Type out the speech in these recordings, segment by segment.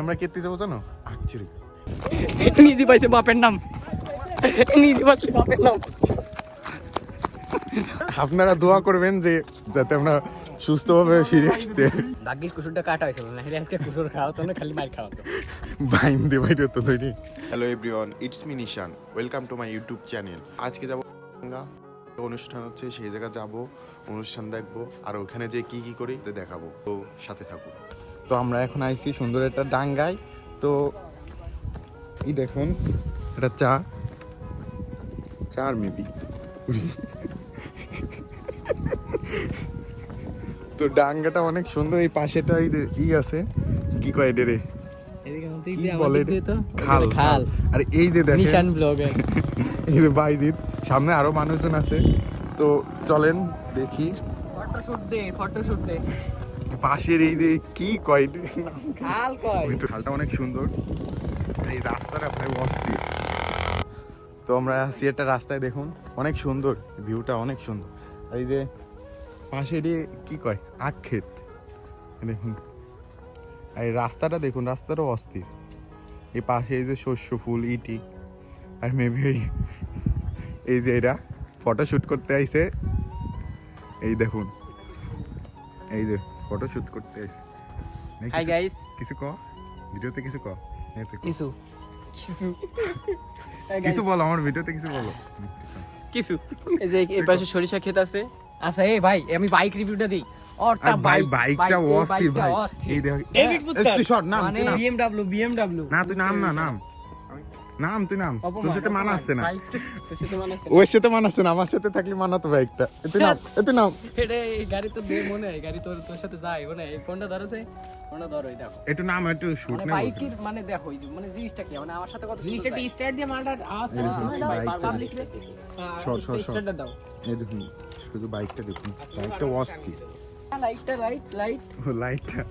আমরা কেতে যাবো জানো? আকচুরি নিজে পাইছে বাপের নাম, নিজে পাইছে বাপের নাম। আপনারা দোয়া করবেন যে যাতে আমরা সুস্থভাবে ফিরে আসতে। ভাগ্যিস কুসুরটা কাটা হয়েছিল না, আজকে কুসুর খাওয়া তো না, খালি মার খাওয়া তো। বাইন দে বাইরে তো ধরি। Hello everyone, it's me Nishan, welcome to my YouTube channel. আজকে যাব অনুষ্ঠান হচ্ছে, সেই জায়গা যাব, অনুষ্ঠান দেখবো, আর ওখানে যে কি কি করি দেখাবো, তো সাথে থাকবো। তো আমরা এখন আইছি সুন্দর একটা ডাঙ্গায়। তো এই দেখুন, এটা চার মেবি। তো ডাঙ্গাটা অনেক সুন্দর। এই পাশেটা এই যে আছে কি কয় এডেরে খাল। আর এই যে দেখেন নিশান ব্লগার, এই যে বাইজিৎ, সামনে আরো মানুষজন আছে। তো চলেন দেখি, ফটোশুট দে। পাশের এই যে কি কয় খাল কয়, ওই তো খালটা অনেক সুন্দর। এই রাস্তাটা ভাই অস্থির। তো আমরা আছি একটা রাস্তায়, দেখুন অনেক সুন্দর ভিউটা, অনেক সুন্দর। আর এই যে পাশের কি কয় আখ ক্ষেত দেখুন। আর এই রাস্তাটা দেখুন, রাস্তাটাও অস্থির। এই পাশে এই যে শস্য ফুল ইটি। আর মেবি এই যে এরা ফটোশুট করতে আইছে, এই দেখুন, এই যে ফটোশুট করতে আইছে। হাই গাইস, কিছু ক ভিডিওতে, কিছু ক কিছু বলো, আমার ভিডিওতে কিছু বলো। এই যে এই পাশে সরিষা ক্ষেত আছে। আচ্ছা এই ভাই, আমি বাইক রিভিউটা দেই। ওরটা বাইকটা অস্থির ভাই। এই দেখ, তুই শট নাম, মানে তুই নাম। BMW না তুই নাম, তুই নাম। তোর সাথে মানা আছে না, তোর সাথে মানাছে না। ওর সাথে মানাচ্ছে না, আমার সাথে থাকলে মানাতো বাইকটা। তুই নাম। এটা এই গাড়ি তো দে মনে হয়, গাড়ি তোর সাথে যায় মনে হয়। এই ফোনটা ধরেছে, ফোনটা ধরো, এই দেখো একটু নাম, একটু শুট মানে না। বাইকের মানে দেখো এই যে মানে জিনিসটা কি, মানে আমার সাথে কত জিনিসটা কি স্টার্ট দিয়ে মারটা আওয়াজ পাবলিক রে স্টার্টটা দাও। এই দেখুন, শুধু বাইকটা দেখুন, বাইকটা অস্থির। লাইটটা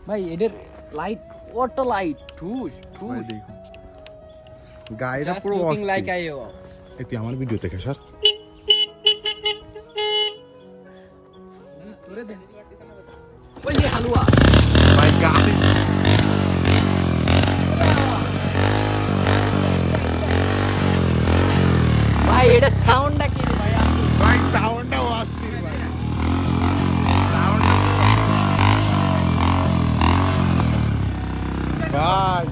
ভাই এদের লাইট, অটো লাইট ঠুস ভাই দেখুন, গাড়িটা পুরো অস্থির। এই তুই আমার ভিডিও দেখে স্যার, তোরে দে ওই যে হালুয়া ভাই গাড়ি ভাই, এটা সাউন্ডটা কি রে ভাই? ভাই সাউন্ডটা অস্থির ভাই। ভাই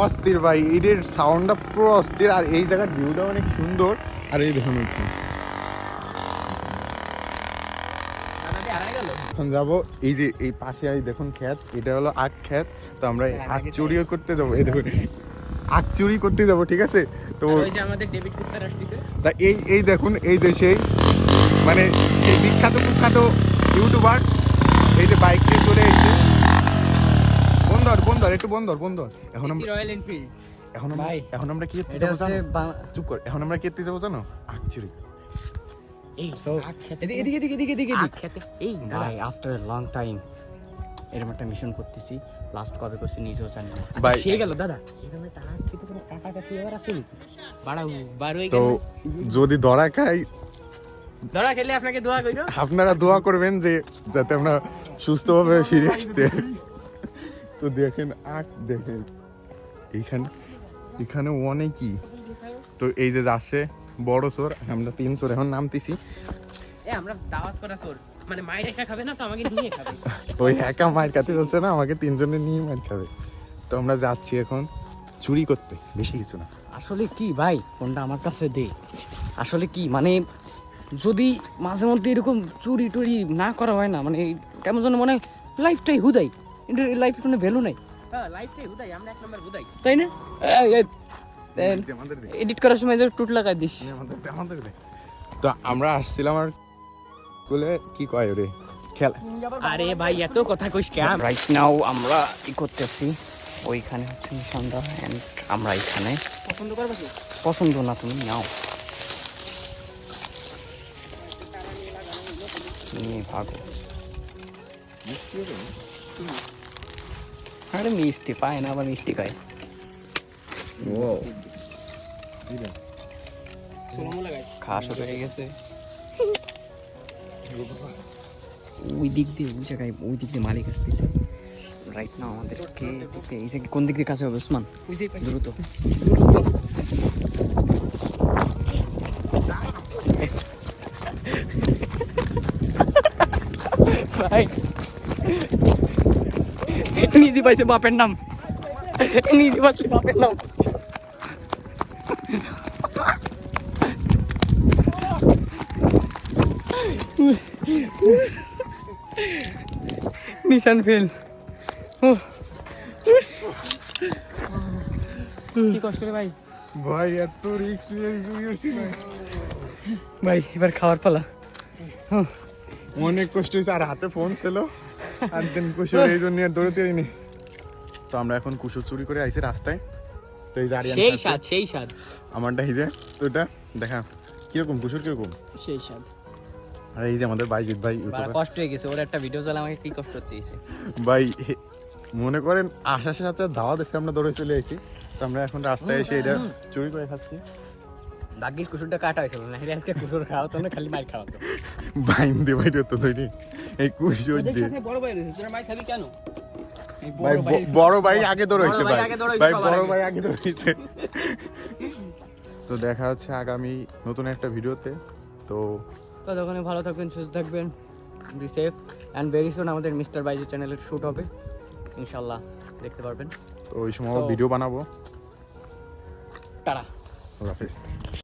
অস্থির ভাই, এর সাউন্ডটা পুরো অস্থির। আর এই জায়গার ভিউটা অনেক সুন্দর। আর এই দেখুন, এখন যাবো এই যে এই পাশে এই দেখুন ক্ষেত, এটা হলো আখ ক্ষেত। তো আমরা আখ চুরিও করতে যাবো। এই দেখুন, আখ চুরি করতে যাবো, ঠিক আছে? তো ওই যে আমাদের ডেভিড কুত্তার আসছে, তা এই দেখুন, এই যে সেই মানে সেই বিখ্যাত ইউটিউবার, এই যে বাইক নিয়ে চলে এসেছে। বন্দর একটু বন্দর। এখন আমরা রয়্যাল এনফিল্ড। এখন আমরা কি করতে যাবো জানো? চুপ কর। এখন আমরা কেতে যাবো জানো? আখ চুরি। এই সো এদিকে এই ভাই, আফটার এ লং টাইম এরকম একটা মিশন করতেছি। লাস্ট কবে করছি নিজেও জানি না। ভাই সে গেল দাদা, এরকম একটা আখ খেতে পুরো কাটাকাটি এবার আছে বাড়াও তো যদি ধরা খাই, ধরা খেলে আপনাকে দোয়া কইরো, আপনারা দোয়া করবেন যে যাতে আমরা সুস্থভাবে ফিরে আসতে। তো দেখেন আখ, দেখেন এখানে অনেকই। তো এই যে যাচ্ছে বড় চোর, আমরা 3 চোর এখন নামতেছি। আমরা দাওয়াত করা চোর, মানে মায়ের একা খাবে না তো, আমাকে নিয়ে খাবে। ওই একা মায়ের কাছে যাচ্ছে না, আমাকে 3 জনের নিয়ে মার খাবে। তো আমরা যাচ্ছি এখন চুরি করতে, বেশি কিছু না। আসলে কি ভাই, ফোনটা আমার কাছে দে। আসলে কি মানে, যদি মাঝে মধ্যে এরকম চুরি টুরি না করা হয় না, মানে কেমন যেন মনে হয় লাইফটাই হুদাই, লাইফের কোনো ভ্যালু নাই। লাইফটাই হুদাই, আমরা 1 নম্বর হুদাই, তাই না? এডিট করার সময় টুট লাগাই দিস। তো আমরা আসছিলাম আর বলে কি কয় রে খেলা। আরে ভাই এত কথা কইস কেন? রাইট নাও আমরা কি করতেছি, ওইখানে হচ্ছে নিশানদা এন্ড আমরা এখানে। পছন্দ করবে কি? পছন্দ না তুমি নাও, নিয়ে ভাগো। আরে মিষ্টি পায় না, আবার মিষ্টি খায়। খাওয়া শুরু হয়ে গেছে ওই দিক দিয়ে ওই জায়গায় ওই দিক দিয়ে মালিক আসতেছে রাইট নাও আমাদেরকে এই যে কোন দিক দিয়ে কাছে হবে ওসমান দ্রুত নিজে পাইছে বাপের নাম নিজে পাইছে বাপের নাম নিশান ফেল কি কষ্ট রে ভাই ভাই এত রিস্ক ভাই এবার খাওয়ার পালা অনেক কষ্ট হয়েছে আর হাতে ফোন ছিল আর দিন কুশোর এই জন্য আর দৌড়তে পারিনি তো আমরা এখন কুশোর চুরি করে আইছি রাস্তায় তো এই গাড়ি সেই স্বাদ আমারটা এই যে তো এটা দেখা কিরকম কুশোর কিরকম সেই স্বাদ আর এই যে আমাদের বাইজিৎ ভাই কষ্ট হয়ে গেছে ওর একটা ভিডিও চালা আমাকে কি কষ্ট করতে হয়েছে ভাই মনে করেন আসার সাথে ধাওয়া দেশে আমরা দৌড়ে চলে এসেছি তো আমরা এখন রাস্তায় এসে এটা চুরি করে খাচ্ছি ভাগ্যিস কুসুরটা কাটা হয়েছিল না আজকে কুসুর খাওয়া তো না খালি মার খাওয়া তো বাইন দিয়ে বাইরে তো ধরি এই কুশোর দিয়ে বড় ভাই রয়েছে তোরা মার খাবি কেন ভাই বড় ভাই আগে দৌড়াইছে বড় ভাই ভাই আগে দৌড়াইছে, ভাই সবার বড় আগে। ভাই আগে দৌড়াইছে তো দেখা হচ্ছে আগামী নতুন একটা ভিডিওতে তো ততক্ষণে ভালো থাকবেন সুস্থ থাকবেন be safe and very soon আমাদের মিস্টার বাইজু চ্যানেলের শুট হবে ইনশাল্লাহ দেখতে পারবেন ওই সময় So- ভিডিও বানাবো টাটা আল্লাহ হাফেজ